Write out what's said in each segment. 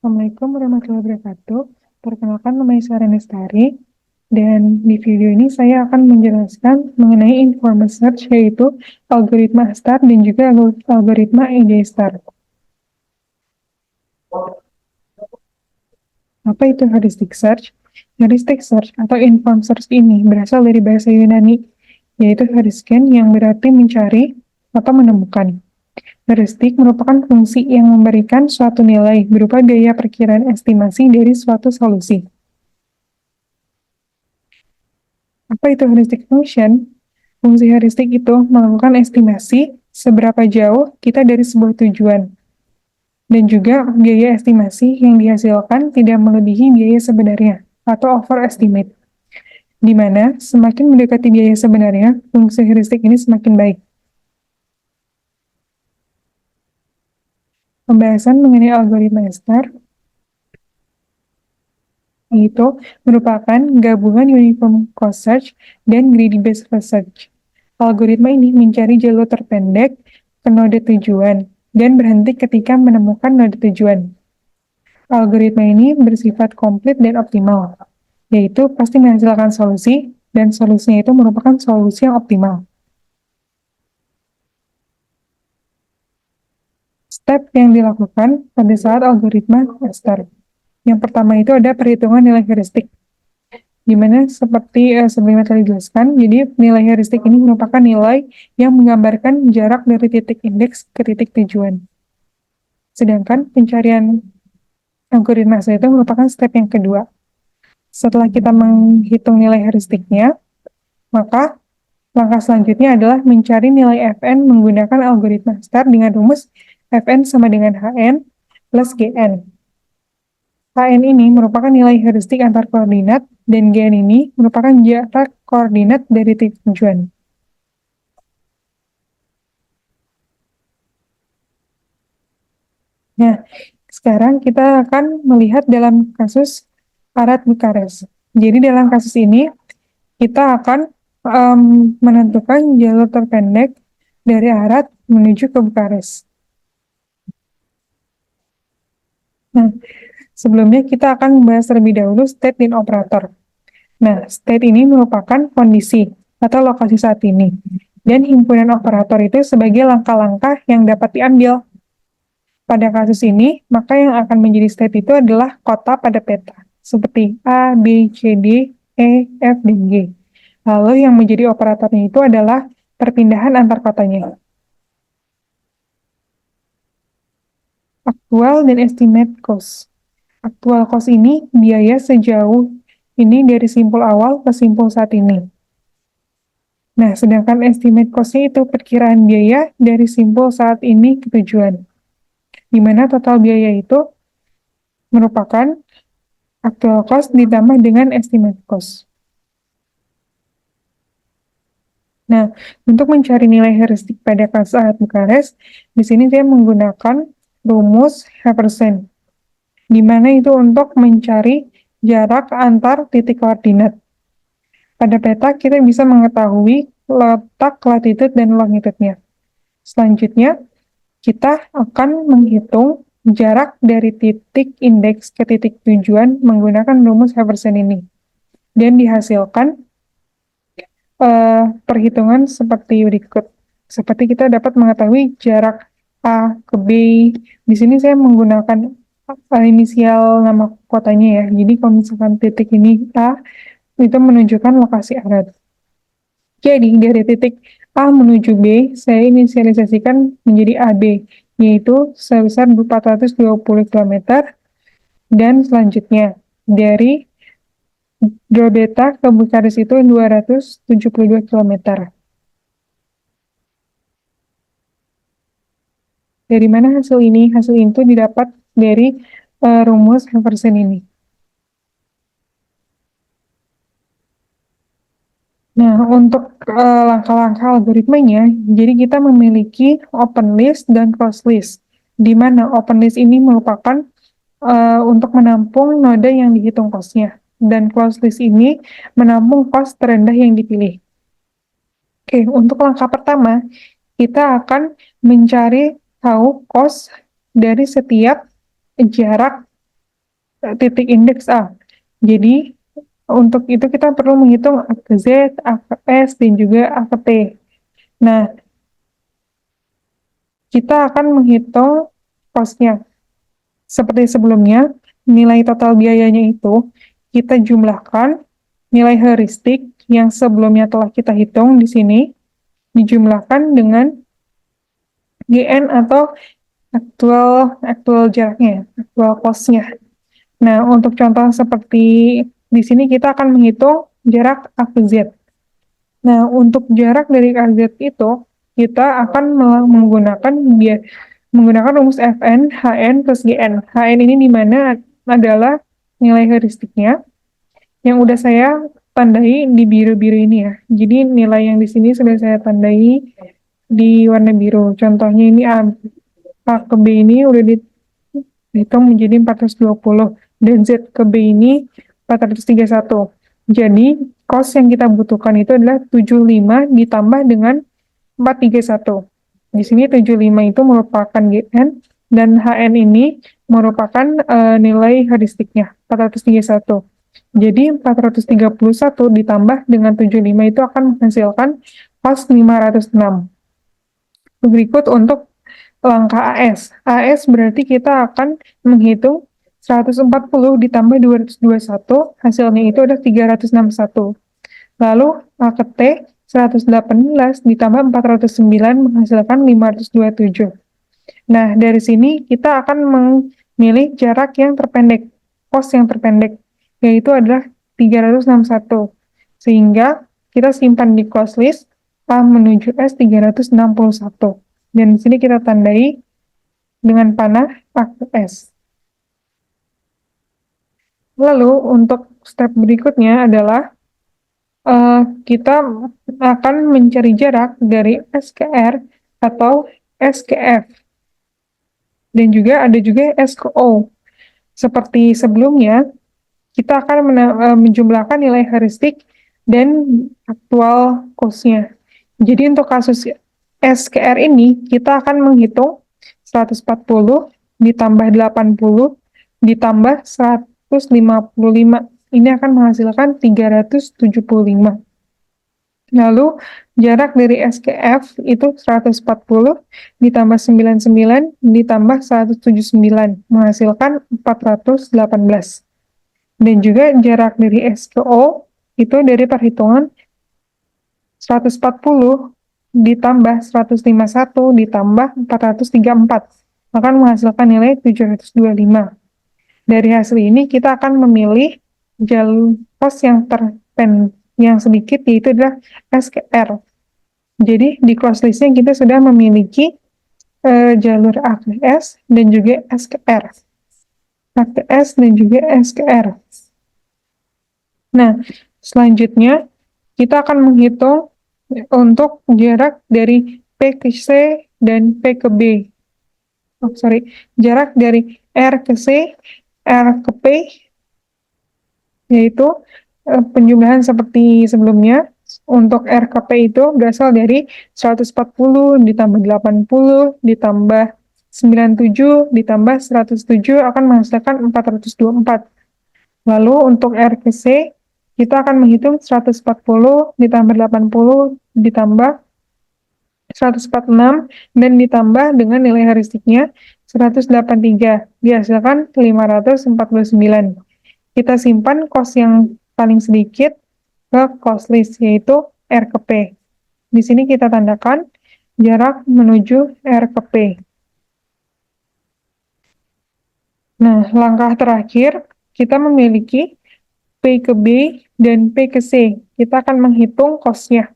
Assalamualaikum warahmatullahi wabarakatuh. Perkenalkan, nama saya Renestari, dan di video ini saya akan menjelaskan mengenai informasi search, yaitu algoritma star dan juga algoritma EJ star. Apa itu heuristic search? Heuristic search atau informed search ini berasal dari bahasa Yunani, yaitu heurisken yang berarti mencari atau menemukan. Heuristik merupakan fungsi yang memberikan suatu nilai berupa biaya perkiraan estimasi dari suatu solusi. Apa itu heuristic function? Fungsi heuristik itu melakukan estimasi seberapa jauh kita dari sebuah tujuan, dan juga biaya estimasi yang dihasilkan tidak melebihi biaya sebenarnya, atau overestimate, di mana semakin mendekati biaya sebenarnya, fungsi heuristik ini semakin baik. Pembahasan mengenai algoritma star itu merupakan gabungan uniform cost search dan greedy based first search. Algoritma ini mencari jalur terpendek ke node tujuan dan berhenti ketika menemukan node tujuan. Algoritma ini bersifat komplit dan optimal, yaitu pasti menghasilkan solusi, dan solusinya itu merupakan solusi yang optimal. Step yang dilakukan pada saat algoritma star. Yang pertama itu ada perhitungan nilai heuristik, di mana seperti sebelumnya tadi dijelaskan, jadi nilai heuristik ini merupakan nilai yang menggambarkan jarak dari titik indeks ke titik tujuan. Sedangkan pencarian algoritma itu merupakan step yang kedua. Setelah kita menghitung nilai heuristiknya, maka langkah selanjutnya adalah mencari nilai Fn menggunakan algoritma star dengan rumus Fn sama dengan Hn plus Gn. Hn ini merupakan nilai heuristik antar koordinat, dan Gn ini merupakan jarak koordinat dari titik tujuan. Nah, sekarang kita akan melihat dalam kasus Arad Bukares. Jadi dalam kasus ini, kita akan menentukan jalur terpendek dari Arad menuju ke Bukares. Nah, sebelumnya kita akan membahas terlebih dahulu state dan operator. Nah, state ini merupakan kondisi atau lokasi saat ini, dan himpunan operator itu sebagai langkah-langkah yang dapat diambil. Pada kasus ini, maka yang akan menjadi state itu adalah kota pada peta, seperti A, B, C, D, E, F, dan G. Lalu yang menjadi operatornya itu adalah perpindahan antar kotanya. Aktual dan estimate cost. Aktual cost ini biaya sejauh ini dari simpul awal ke simpul saat ini. Nah, sedangkan estimate cost-nya itu perkiraan biaya dari simpul saat ini ke tujuan, di mana total biaya itu merupakan actual cost ditambah dengan estimate cost. Nah, untuk mencari nilai heuristik pada kasus Arad Bukares, di sini saya menggunakan rumus Jefferson, di mana itu untuk mencari jarak antar titik koordinat. Pada peta, kita bisa mengetahui letak latitude dan longitude-nya. Selanjutnya, kita akan menghitung jarak dari titik indeks ke titik tujuan menggunakan rumus Jefferson ini. Dan dihasilkan perhitungan seperti berikut. Seperti kita dapat mengetahui jarak A ke B. Di sini saya menggunakan inisial nama kotanya ya. Jadi kalau misalkan titik ini A, itu menunjukkan lokasi Arad. Jadi dari titik A menuju B, saya inisialisasikan menjadi AB, yaitu sebesar 420 km, dan selanjutnya dari Drobeta ke Bukares itu 272 km. Dari mana hasil ini? Hasil itu didapat dari rumus Jefferson ini. Nah, untuk langkah-langkah algoritmanya, jadi kita memiliki open list dan closed list, di mana open list ini merupakan untuk menampung node yang dihitung cost-nya, dan closed list ini menampung cost terendah yang dipilih. Oke, untuk langkah pertama, kita akan mencari tahu cost dari setiap jarak titik indeks A. Jadi untuk itu kita perlu menghitung A ke Z, A ke S, dan juga A ke T. Nah, kita akan menghitung cost-nya. Seperti sebelumnya, nilai total biayanya itu kita jumlahkan nilai heuristik yang sebelumnya telah kita hitung di sini, dijumlahkan dengan GN atau aktual jaraknya, aktual cost-nya. Nah, untuk contoh seperti di sini kita akan menghitung jarak A ke Z. Nah, untuk jarak dari A ke Z itu kita akan menggunakan rumus Fn Hn plus Gn. Hn ini di mana adalah nilai heuristiknya yang udah saya tandai di biru-biru ini ya. Jadi nilai yang di sini sudah saya tandai di warna biru. Contohnya ini A ke B ini udah dihitung menjadi 420 dan Z ke B ini 431. Jadi cost yang kita butuhkan itu adalah 75 ditambah dengan 431. Di sini 75 itu merupakan GN dan HN ini merupakan nilai heuristiknya 431. Jadi 431 ditambah dengan 75 itu akan menghasilkan cost 506. Berikut untuk langkah AS. AS berarti kita akan menghitung 140 ditambah 221, hasilnya itu ada 361. Lalu A ke T 118 ditambah 409 menghasilkan 527. Nah, dari sini kita akan memilih jarak yang terpendek, cost yang terpendek, yaitu adalah 361. Sehingga kita simpan di cost list A menuju S 361. Dan di sini kita tandai dengan panah A ke S. Lalu untuk step berikutnya adalah kita akan mencari jarak dari S ke R atau S ke F. Dan juga ada juga S ke O. Seperti sebelumnya, kita akan menjumlahkan nilai heuristik dan aktual cost-nya. Jadi untuk kasus S ke R ini, kita akan menghitung 140 ditambah 80 ditambah 155. Ini akan menghasilkan 375. Lalu jarak dari S ke F itu 140 ditambah 99 ditambah 179 menghasilkan 418. Dan juga jarak dari S ke O itu dari perhitungan 140 ditambah 151 ditambah 434 akan menghasilkan nilai 725. Dari hasil ini kita akan memilih jalur pos yang yang sedikit, yaitu adalah S ke R. Jadi di close listnya kita sudah memiliki jalur A ke S dan juga S ke R. A ke S dan juga S ke R. Nah, selanjutnya kita akan menghitung untuk jarak dari P ke C dan P ke B. Jarak dari R ke C, R ke P, yaitu penjumlahan seperti sebelumnya. Untuk RKP itu berasal dari 140 ditambah 80 ditambah 97 ditambah 107 akan menghasilkan 424. Lalu untuk RKC kita akan menghitung 140 ditambah 80 ditambah 146 dan ditambah dengan nilai heuristiknya 183 dihasilkan 549. Kita simpan cost yang paling sedikit ke cost list, yaitu R ke P. Di sini kita tandakan jarak menuju R ke P. Nah, langkah terakhir, kita memiliki P ke B dan P ke C. Kita akan menghitung cost-nya.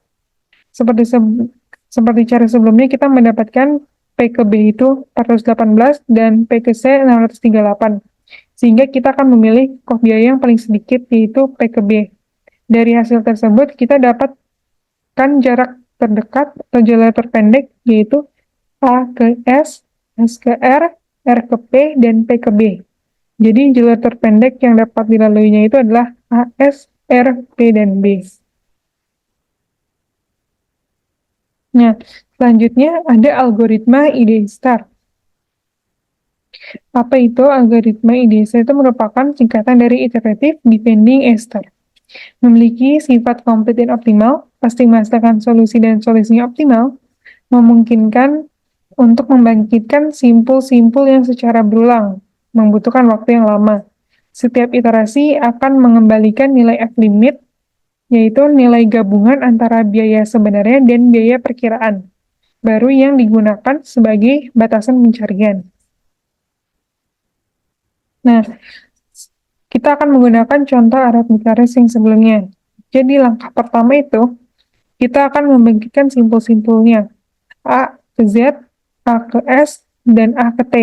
Seperti cara sebelumnya, kita mendapatkan P ke B itu 418 dan P ke C 638. Sehingga kita akan memilih cost biaya yang paling sedikit, yaitu P ke B. Dari hasil tersebut, kita dapatkan jarak terdekat atau jalur terpendek, yaitu A ke S, S ke R ke P, dan P ke B. Jadi jalur terpendek yang dapat dilaluinya itu adalah A, S, R, P, dan B. Nah, selanjutnya ada algoritma IDE Star. Apa itu algoritma IDC? Itu merupakan singkatan dari Iterative Depending Ester. Memiliki sifat komplit dan optimal, pasti menghasilkan solusi dan solusinya optimal, memungkinkan untuk membangkitkan simpul-simpul yang secara berulang, membutuhkan waktu yang lama. Setiap iterasi akan mengembalikan nilai F-limit, yaitu nilai gabungan antara biaya sebenarnya dan biaya perkiraan, baru yang digunakan sebagai batasan pencarian. Nah, kita akan menggunakan contoh arithmetic yang sebelumnya. Jadi langkah pertama itu, kita akan membangkitkan simpul-simpulnya. A ke Z, A ke S, dan A ke T.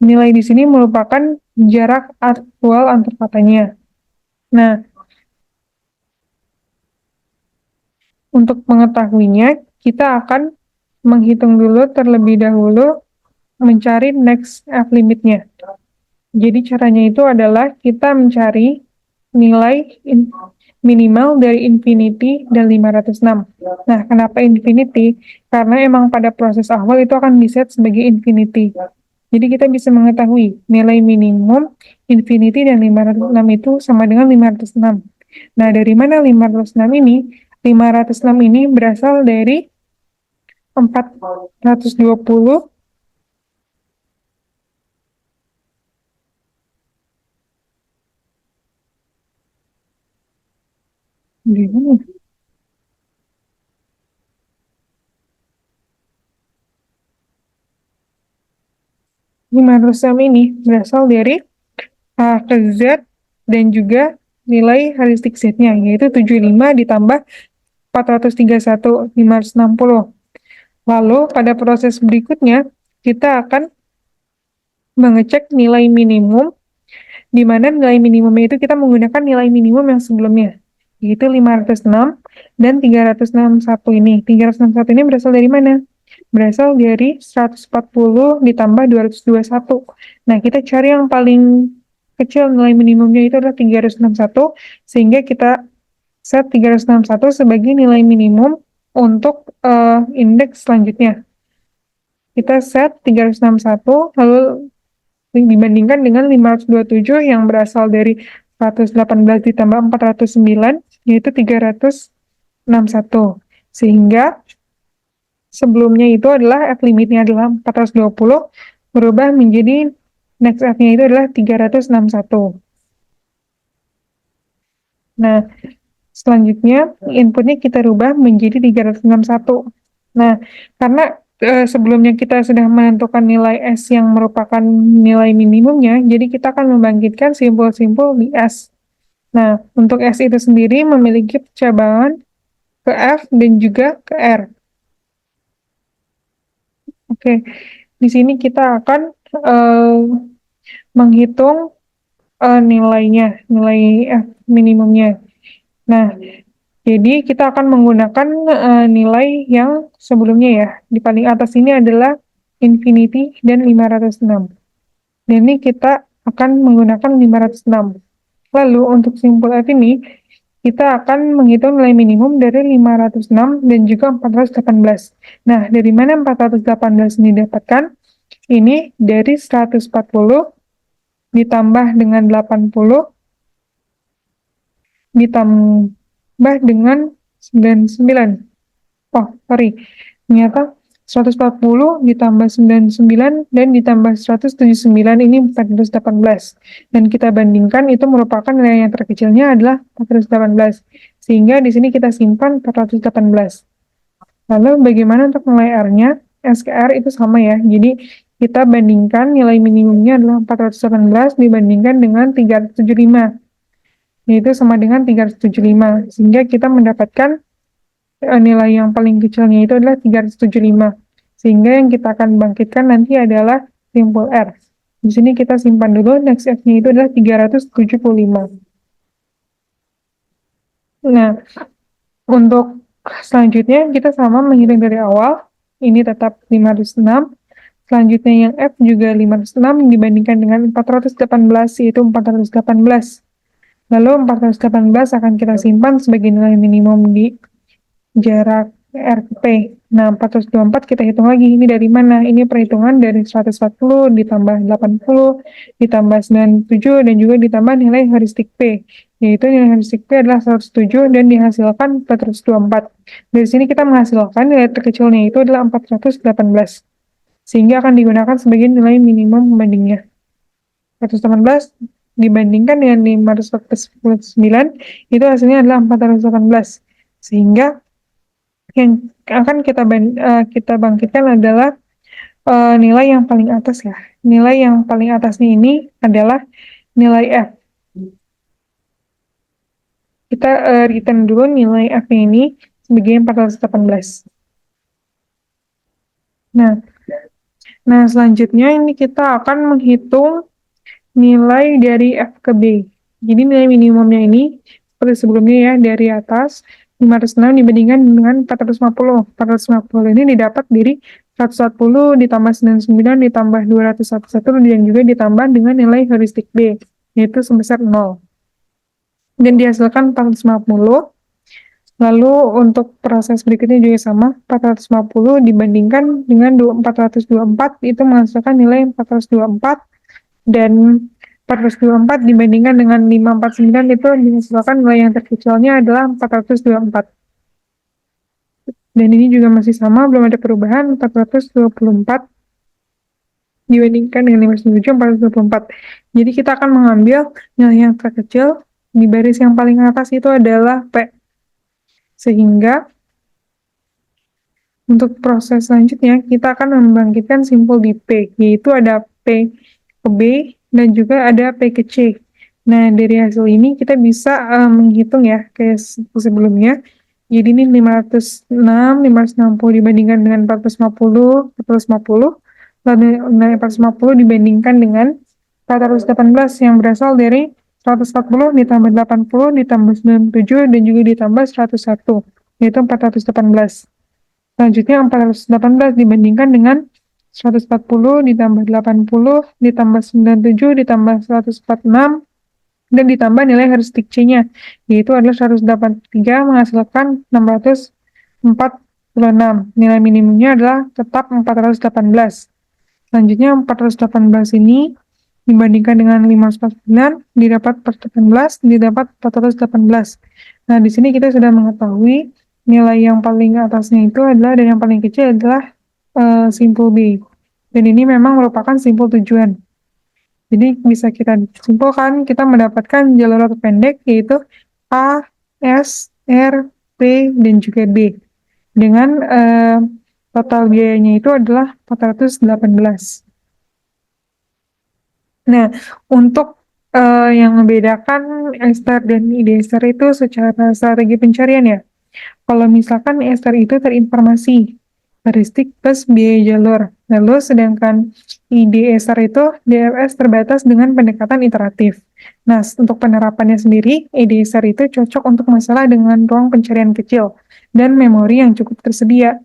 Nilai di sini merupakan jarak aktual antar katanya. Nah, untuk mengetahuinya, kita akan menghitung dulu terlebih dahulu mencari next F-limitnya. Jadi caranya itu adalah kita mencari nilai minimal dari infinity dan 506. Nah, kenapa infinity? Karena emang pada proses awal itu akan diset sebagai infinity. Jadi kita bisa mengetahui nilai minimum, infinity, dan 506 itu sama dengan 506. Nah, dari mana 506 ini? 506 ini berasal dari 420 di mana? 506 ini berasal dari A ke Z dan juga nilai heuristik Z-nya, yaitu 75 ditambah 431, 560. Lalu pada proses berikutnya, kita akan mengecek nilai minimum, di mana nilai minimumnya itu kita menggunakan nilai minimum yang sebelumnya, yaitu 506 dan 361 ini. 361 ini berasal dari mana? Berasal dari 140 ditambah 221. Nah, kita cari yang paling kecil nilai minimumnya itu adalah 361, sehingga kita set 361 sebagai nilai minimum untuk indeks selanjutnya. Kita set 361, lalu dibandingkan dengan 527 yang berasal dari 118 ditambah 409, yaitu 361. Sehingga sebelumnya itu adalah F-limitnya adalah 420, berubah menjadi next F-nya itu adalah 361. Nah, selanjutnya inputnya kita rubah menjadi 361. Nah, karena sebelumnya kita sudah menentukan nilai S yang merupakan nilai minimumnya, jadi kita akan membangkitkan simpul-simpul di S. Nah, untuk S itu sendiri memiliki percabangan ke F dan juga ke R. Oke, di sini kita akan menghitung nilainya, nilai F minimumnya. Nah, jadi kita akan menggunakan nilai yang sebelumnya ya. Di paling atas ini adalah infinity dan 506. Dan ini kita akan menggunakan 506. Lalu untuk simpul F ini, kita akan menghitung nilai minimum dari 506 dan juga 418. Nah, dari mana 418 ini didapatkan? Ini dari 140 ditambah dengan 80 ditambah dengan 99. Oh, sorry. Ternyata 140 ditambah 99 dan ditambah 179 ini 418. Dan kita bandingkan itu merupakan nilai yang terkecilnya adalah 418. Sehingga di sini kita simpan 418. Lalu bagaimana untuk nilai R-nya? SKR itu sama ya. Jadi kita bandingkan nilai minimumnya adalah 418 dibandingkan dengan 375. Yaitu sama dengan 375. Sehingga kita mendapatkan nilai yang paling kecilnya itu adalah 375. Sehingga yang kita akan bangkitkan nanti adalah simpul R. Di sini kita simpan dulu, next F-nya itu adalah 375. Nah, untuk selanjutnya kita sama menghitung dari awal, ini tetap 506. Selanjutnya yang F juga 506 dibandingkan dengan 418, yaitu 418. Lalu 418 akan kita simpan sebagai nilai minimum di jarak RP. Nah, 424 kita hitung lagi, ini dari mana? Ini perhitungan dari 140 ditambah 80, ditambah 97, dan juga ditambah nilai heuristik P. Yaitu nilai heuristik P adalah 107 dan dihasilkan 424. Dari sini kita menghasilkan nilai terkecilnya itu adalah 418. Sehingga akan digunakan sebagai nilai minimum pembandingnya. 418 dibandingkan dengan 549, itu hasilnya adalah 418. Sehingga yang akan kita bangkitkan adalah nilai yang paling atas ya. Nilai yang paling atasnya ini adalah nilai F. Kita return dulu nilai F ini sebagai 418. Nah, selanjutnya ini kita akan menghitung nilai dari F ke B. Jadi nilai minimumnya ini seperti sebelumnya ya, dari atas 506 dibandingkan dengan 450. 450 ini didapat dari 140 ditambah 99 ditambah 211 dan juga ditambah dengan nilai heuristik B, yaitu sebesar 0. Dan dihasilkan 450. Lalu untuk proses berikutnya juga sama, 450 dibandingkan dengan 424 itu menghasilkan nilai 424, dan 424 dibandingkan dengan 549 itu dihasilkan nilai yang terkecilnya adalah 424. Dan ini juga masih sama, belum ada perubahan, 424 dibandingkan dengan 597, 424. Jadi kita akan mengambil nilai yang terkecil, di baris yang paling atas itu adalah P. Sehingga untuk proses selanjutnya, kita akan membangkitkan simpul di P, yaitu ada P ke B dan juga ada P ke C. Nah, dari hasil ini kita bisa menghitung ya, kayak sebelumnya. Jadi ini 560 dibandingkan dengan 450, 450, lalu 450 dibandingkan dengan 418 yang berasal dari 140 ditambah 80 ditambah 97 dan juga ditambah 101, yaitu 418. Selanjutnya 418 dibandingkan dengan 140 ditambah 80 ditambah 97 ditambah 146 dan ditambah nilai heuristik C-nya, yaitu adalah 183 menghasilkan 646. Nilai minimumnya adalah tetap 418. Selanjutnya 418 ini dibandingkan dengan 549 didapat 418, didapat 418. Nah, di sini kita sudah mengetahui nilai yang paling atasnya itu adalah, dan yang paling kecil adalah simpul B. Dan ini memang merupakan simpul tujuan. Jadi bisa kita simpulkan, kita mendapatkan jalur rute pendek yaitu A, S, R, P, dan juga B. Dengan total biayanya itu adalah 418. Nah, untuk yang membedakan ester dan ide-ester itu secara strategi pencarian ya. Kalau misalkan ester itu terinformasi, heuristik plus biaya jalur. Lalu sedangkan ide-ester itu DFS terbatas dengan pendekatan iteratif. Nah, untuk penerapannya sendiri, ide-ester itu cocok untuk masalah dengan ruang pencarian kecil dan memori yang cukup tersedia.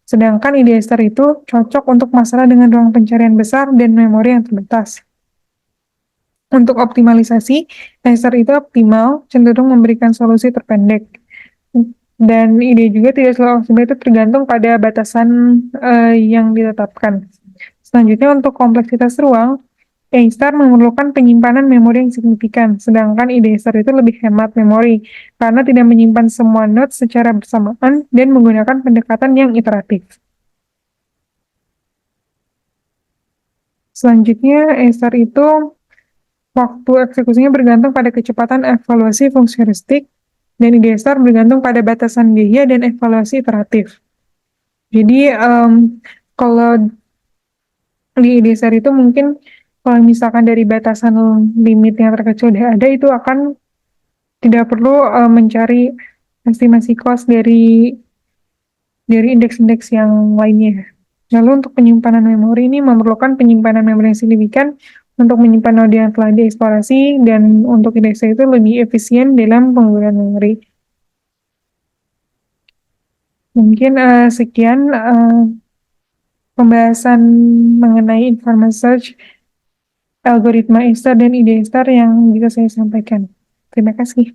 Sedangkan ide-ester itu cocok untuk masalah dengan ruang pencarian besar dan memori yang terbatas. Untuk optimalisasi, ester itu optimal, cenderung memberikan solusi terpendek. Dan ide juga tidak selalu optimal, itu tergantung pada batasan yang ditetapkan. Selanjutnya untuk kompleksitas ruang, A-star memerlukan penyimpanan memori yang signifikan, sedangkan ide-star itu lebih hemat memori, karena tidak menyimpan semua node secara bersamaan dan menggunakan pendekatan yang iteratif. Selanjutnya, A-star itu waktu eksekusinya bergantung pada kecepatan evaluasi fungsi heuristik, dan ide-star bergantung pada batasan biaya dan evaluasi iteratif. Jadi, kalau di ide-star itu mungkin kalau misalkan dari batasan limit yang terkecil udah ada, itu akan tidak perlu mencari estimasi cost dari indeks-indeks yang lainnya. Lalu untuk penyimpanan memori ini memerlukan penyimpanan memori yang signifikan untuk menyimpan node yang telah dieksplorasi, dan untuk indeks itu lebih efisien dalam penggunaan memori. Mungkin sekian pembahasan mengenai informasi search, algoritma A-star dan ide A-star yang bisa saya sampaikan. Terima kasih.